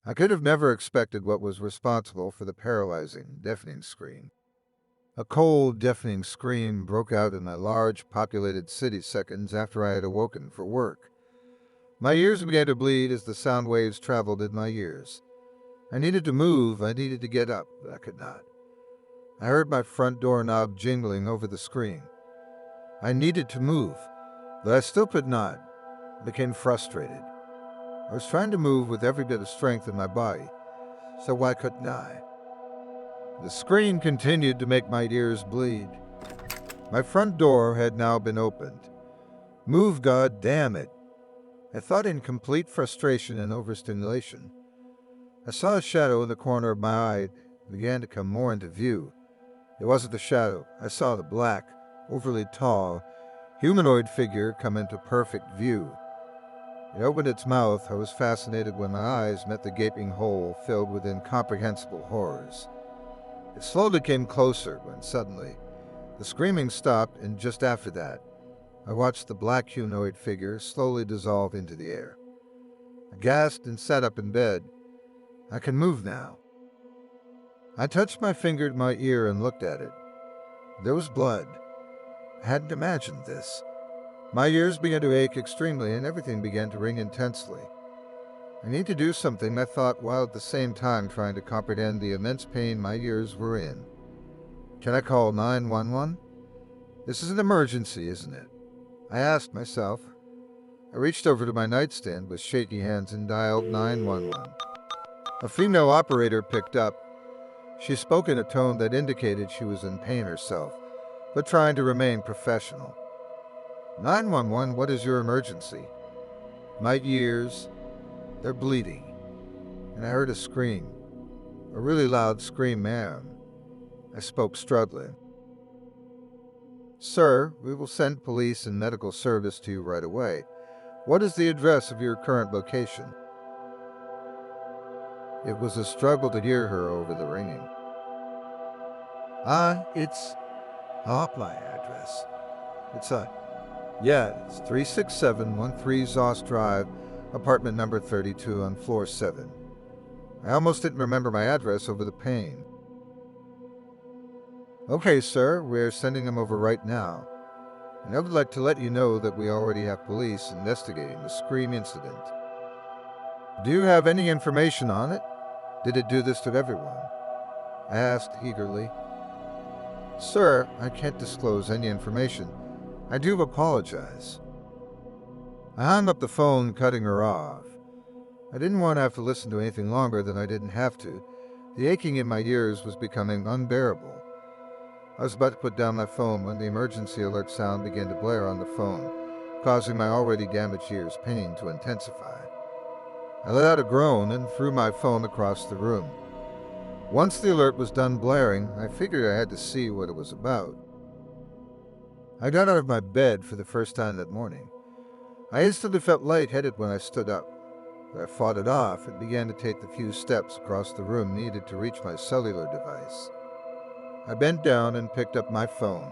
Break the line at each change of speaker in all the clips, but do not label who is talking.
I could have never expected what was responsible for the paralyzing, deafening scream. A cold, deafening scream broke out in a large, populated city seconds after I had awoken for work. My ears began to bleed as the sound waves traveled in my ears. I needed to move, I needed to get up, but I could not. I heard my front door knob jingling over the screen. I needed to move, but I still could not. I became frustrated. I was trying to move with every bit of strength in my body, so why couldn't I? The scream continued to make my ears bleed. My front door had now been opened. Move, God damn it! I thought in complete frustration and overstimulation. I saw a shadow in the corner of my eye. It began to come more into view. It wasn't a shadow. I saw the black, overly tall, humanoid figure come into perfect view. It opened its mouth. I was fascinated when my eyes met the gaping hole filled with incomprehensible horrors. It slowly came closer when suddenly the screaming stopped, and just after that, I watched the black humanoid figure slowly dissolve into the air. I gasped and sat up in bed. I can move now. I touched my finger to my ear and looked at it. There was blood. I hadn't imagined this. My ears began to ache extremely and everything began to ring intensely. I need to do something, I thought, while at the same time trying to comprehend the immense pain my ears were in. Can I call 911? This is an emergency, isn't it? I asked myself. I reached over to my nightstand with shaky hands and dialed 911. A female operator picked up. She spoke in a tone that indicated she was in pain herself, but trying to remain professional. 911, what is your emergency? My ears, they're bleeding. And I heard a scream. A really loud scream, ma'am. I spoke, struggling. Sir, we will send police and medical service to you right away. What is the address of your current location? It was a struggle to hear her over the ringing. I'll apply address. It's 36713 Zoss Drive, apartment number 32 on floor 7. I almost didn't remember my address over the pain. Okay, sir, we're sending them over right now. And I would like to let you know that we already have police investigating the scream incident. Do you have any information on it? Did it do this to everyone? I asked eagerly. Sir, I can't disclose any information. I do apologize. I hung up the phone, cutting her off. I didn't want to have to listen to anything longer than I didn't have to. The aching in my ears was becoming unbearable. I was about to put down my phone when the emergency alert sound began to blare on the phone, causing my already damaged ears' pain to intensify. I let out a groan and threw my phone across the room. Once the alert was done blaring, I figured I had to see what it was about. I got out of my bed for the first time that morning. I instantly felt lightheaded when I stood up, but I fought it off and began to take the few steps across the room needed to reach my cellular device. I bent down and picked up my phone.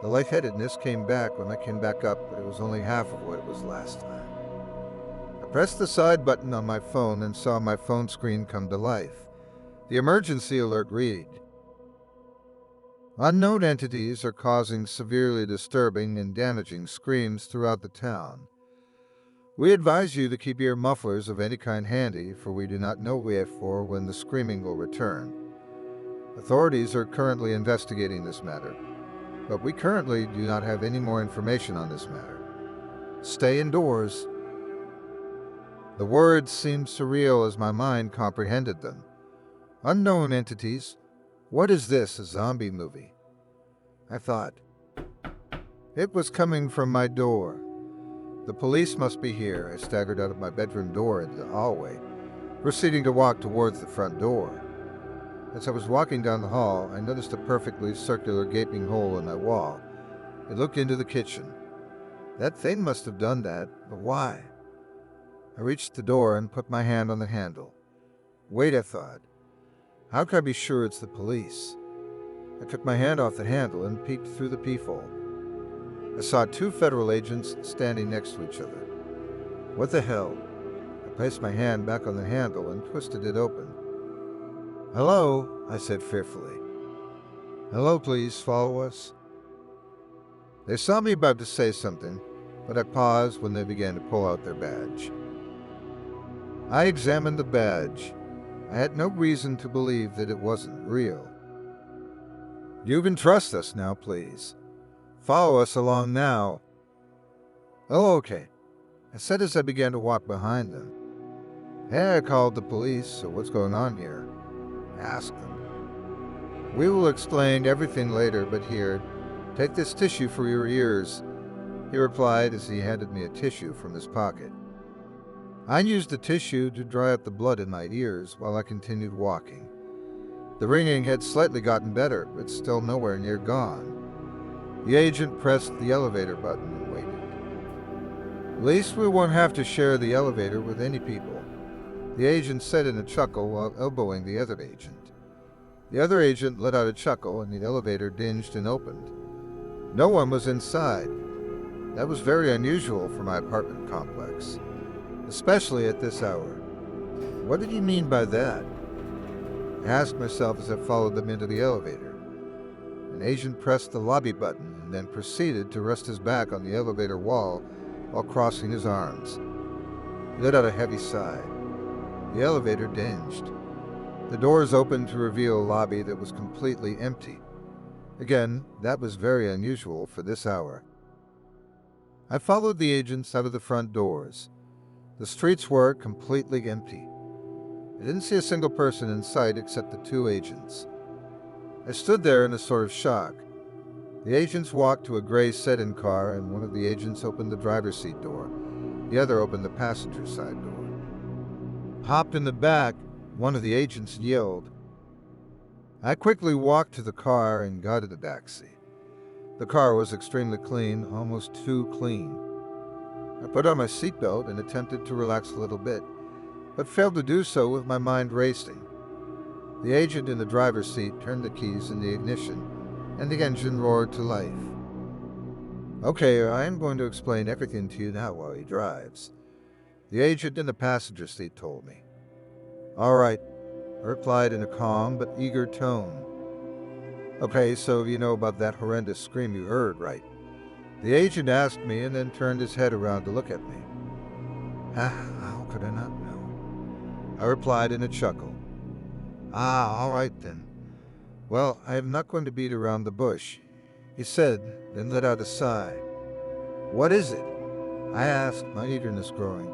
The lightheadedness came back when I came back up, but it was only half of what it was last time. I pressed the side button on my phone and saw my phone screen come to life. The emergency alert read, unknown entities are causing severely disturbing and damaging screams throughout the town. We advise you to keep your mufflers of any kind handy, for we do not know if or when the screaming will return. Authorities are currently investigating this matter, but we currently do not have any more information on this matter. Stay indoors. The words seemed surreal as my mind comprehended them. Unknown entities? What is this, a zombie movie? I thought. It was coming from my door. The police must be here. I staggered out of my bedroom door into the hallway, proceeding to walk towards the front door. As I was walking down the hall, I noticed a perfectly circular gaping hole in my wall. It looked into the kitchen. That thing must have done that, but why? I reached the door and put my hand on the handle. Wait, I thought. How can I be sure it's the police? I took my hand off the handle and peeked through the peephole. I saw two federal agents standing next to each other. What the hell? I placed my hand back on the handle and twisted it open. "Hello," I said fearfully. "Hello, please follow us." They saw me about to say something, but I paused when they began to pull out their badge. I examined the badge. I had no reason to believe that it wasn't real. "You can trust us now, please. Follow us along now." "Oh, okay," I said as I began to walk behind them. "Hey, I called the police, so what's going on here?" I asked them. "We will explain everything later, but here, take this tissue for your ears," he replied as he handed me a tissue from his pocket. I used the tissue to dry up the blood in my ears while I continued walking. The ringing had slightly gotten better, but still nowhere near gone. The agent pressed the elevator button and waited. "At least we won't have to share the elevator with any people," the agent said in a chuckle while elbowing the other agent. The other agent let out a chuckle and the elevator dinged and opened. No one was inside. That was very unusual for my apartment complex, especially at this hour. What did he mean by that? I asked myself as I followed them into the elevator. An agent pressed the lobby button and then proceeded to rest his back on the elevator wall while crossing his arms. He let out a heavy sigh. The elevator dinged. The doors opened to reveal a lobby that was completely empty. Again, that was very unusual for this hour. I followed the agents out of the front doors. The streets were completely empty. I didn't see a single person in sight except the two agents. I stood there in a sort of shock. The agents walked to a gray sedan car, and one of the agents opened the driver's seat door. The other opened the passenger side door. "Hop in the back," one of the agents yelled. I quickly walked to the car and got in the back seat. The car was extremely clean, almost too clean. I put on my seatbelt and attempted to relax a little bit, but failed to do so with my mind racing. The agent in the driver's seat turned the keys in the ignition, and the engine roared to life. "Okay, I am going to explain everything to you now while he drives," the agent in the passenger seat told me. "All right," I replied in a calm but eager tone. "Okay, so you know about that horrendous scream you heard, right?" The agent asked me and then turned his head around to look at me. How could I not know?" I replied in a chuckle. All right then. Well, I am not going to beat around the bush," he said, then let out a sigh. "What is it?" I asked, my eagerness growing.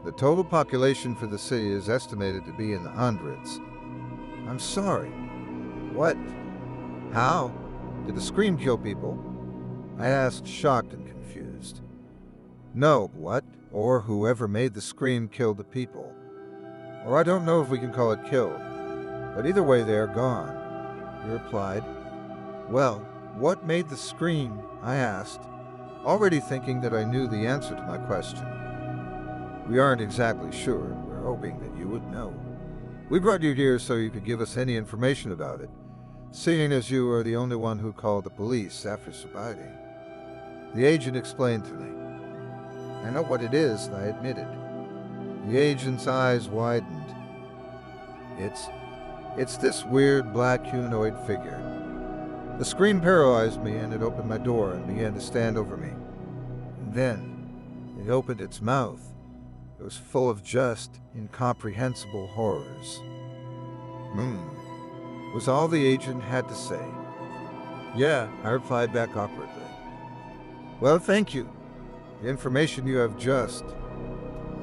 "The total population for the city is estimated to be in the hundreds." "I'm sorry. What? How? Did the scream kill people?" I asked, shocked and confused. "No, what? Or whoever made the scream killed the people. Or I don't know if we can call it killed, but either way they are gone," he replied. "Well, what made the scream?" I asked, already thinking that I knew the answer to my question. "We aren't exactly sure. We're hoping that you would know. We brought you here so you could give us any information about it, seeing as you are the only one who called the police after surviving." The agent explained to me. "I know what it is," I admitted. The agent's eyes widened. It's this weird black humanoid figure. The scream paralyzed me and it opened my door and began to stand over me. And then it opened its mouth. It was full of just incomprehensible horrors." Was all the agent had to say. "Yeah," I replied back awkwardly. "Well, thank you. The information you have just..."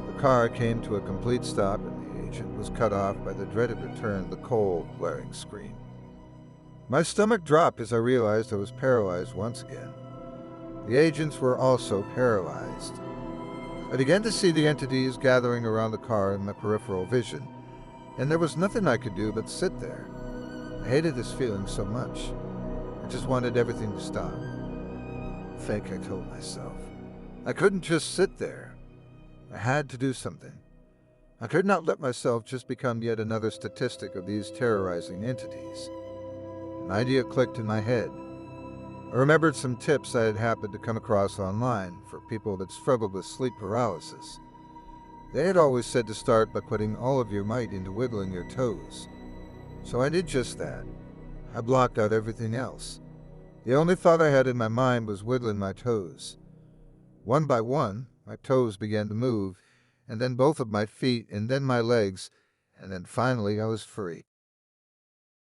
The car came to a complete stop and the agent was cut off by the dreaded return of the cold, blaring scream. My stomach dropped as I realized I was paralyzed once again. The agents were also paralyzed. I began to see the entities gathering around the car in my peripheral vision, and there was nothing I could do but sit there. I hated this feeling so much. I just wanted everything to stop. Fake, I told myself. I couldn't just sit there. I had to do something. I could not let myself just become yet another statistic of these terrorizing entities. An idea clicked in my head. I remembered some tips I had happened to come across online for people that struggled with sleep paralysis. They had always said to start by putting all of your might into wiggling your toes. So I did just that. I blocked out everything else. The only thought I had in my mind was wiggling my toes. One by one, my toes began to move, and then both of my feet, and then my legs, and then finally I was free.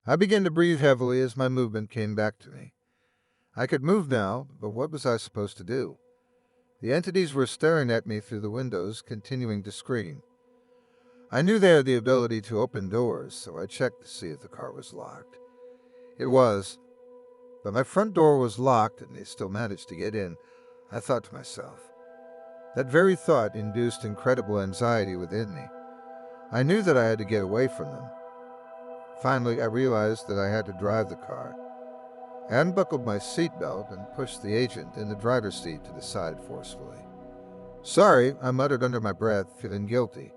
I began to breathe heavily as my movement came back to me. I could move now, but what was I supposed to do? The entities were staring at me through the windows, continuing to scream. I knew they had the ability to open doors, so I checked to see if the car was locked. It was, but my front door was locked and they still managed to get in. I thought to myself. That very thought induced incredible anxiety within me. I knew that I had to get away from them. Finally, I realized that I had to drive the car. I unbuckled my seatbelt and pushed the agent in the driver's seat to the side forcefully. Sorry, I muttered under my breath, feeling guilty.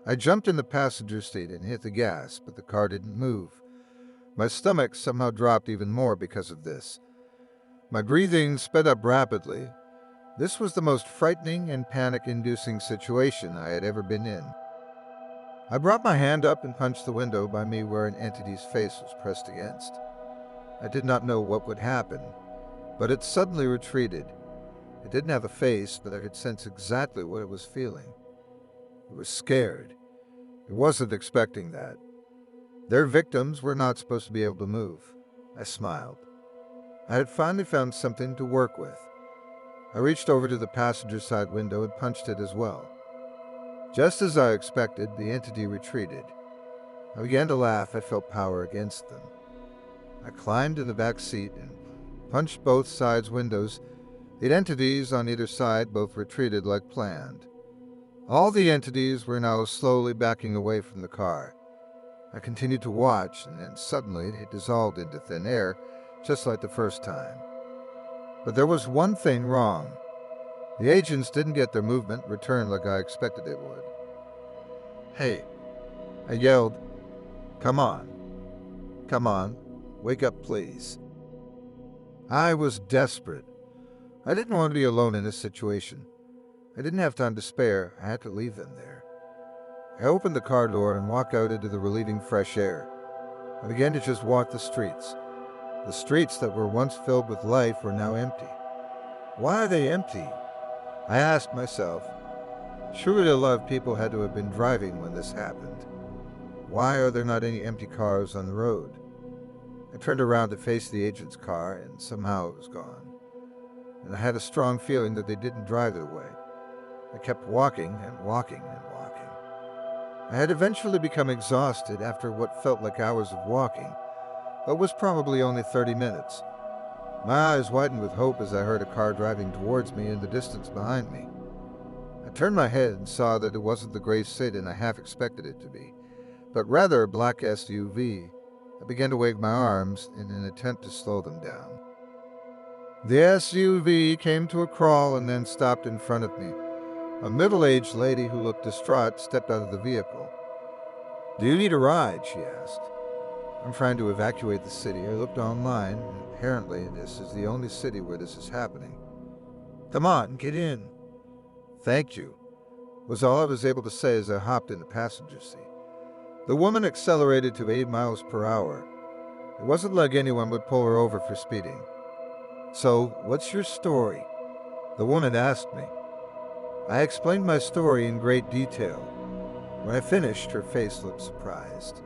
I jumped in the passenger seat and hit the gas, but the car didn't move. My stomach somehow dropped even more because of this. My breathing sped up rapidly. This was the most frightening and panic-inducing situation I had ever been in. I brought my hand up and punched the window by me where an entity's face was pressed against. I did not know what would happen, but it suddenly retreated. It didn't have a face, but I could sense exactly what it was feeling. It was scared. It wasn't expecting that. Their victims were not supposed to be able to move. I smiled. I had finally found something to work with. I reached over to the passenger side window and punched it as well. Just as I expected, the entity retreated. I began to laugh. I felt power against them. I climbed in the back seat and punched both sides' windows. The entities on either side both retreated like planned. All the entities were now slowly backing away from the car. I continued to watch, and then suddenly it dissolved into thin air, just like the first time. But there was one thing wrong. The agents didn't get their movement returned like I expected they would. Hey, I yelled, come on, wake up please. I was desperate. I didn't want to be alone in this situation. I didn't have time to spare. I had to leave them there. I opened the car door and walked out into the relieving fresh air. I began to just walk the streets. The streets that were once filled with life were now empty. Why are they empty? I asked myself. Surely a lot of people had to have been driving when this happened. Why are there not any empty cars on the road? I turned around to face the agent's car, and somehow it was gone. And I had a strong feeling that they didn't drive it away. I kept walking and walking and walking. I had eventually become exhausted after what felt like hours of walking, but was probably only 30 minutes. My eyes widened with hope as I heard a car driving towards me in the distance behind me. I turned my head and saw that it wasn't the gray sedan I half expected it to be, but rather a black SUV. I began to wave my arms in an attempt to slow them down. The SUV came to a crawl and then stopped in front of me. A middle-aged lady who looked distraught stepped out of the vehicle. "Do you need a ride?" she asked. "I'm trying to evacuate the city. I looked online, and apparently this is the only city where this is happening." "Come on, get in." "Thank you," was all I was able to say as I hopped in the passenger seat. The woman accelerated to 8 miles per hour. It wasn't like anyone would pull her over for speeding. "So, what's your story?" the woman asked me. I explained my story in great detail. When I finished, her face looked surprised.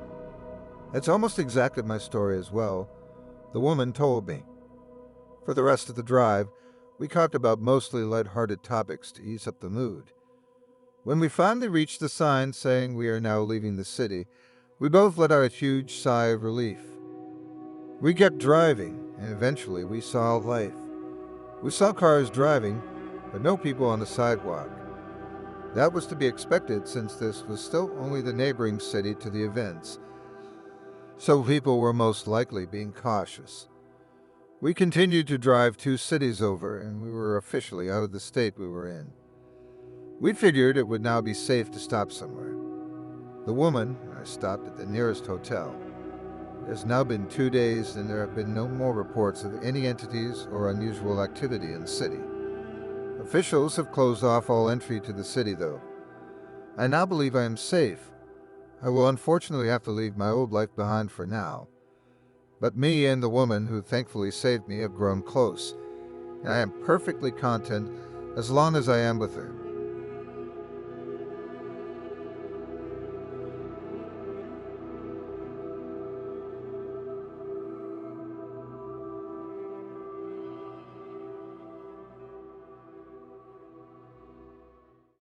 "That's almost exactly my story as well," the woman told me. For the rest of the drive, we talked about mostly light-hearted topics to ease up the mood. When we finally reached the sign saying we are now leaving the city, we both let out a huge sigh of relief. We kept driving, and eventually we saw life. We saw cars driving, but no people on the sidewalk. That was to be expected since this was still only the neighboring city to the events, so people were most likely being cautious. We continued to drive 2 cities over, and we were officially out of the state we were in. We figured it would now be safe to stop somewhere. The woman and I stopped at the nearest hotel. It has now been 2 days, and there have been no more reports of any entities or unusual activity in the city. Officials have closed off all entry to the city, though. I now believe I am safe. I will unfortunately have to leave my old life behind for now. But me and the woman who thankfully saved me have grown close, and I am perfectly content as long as I am with her.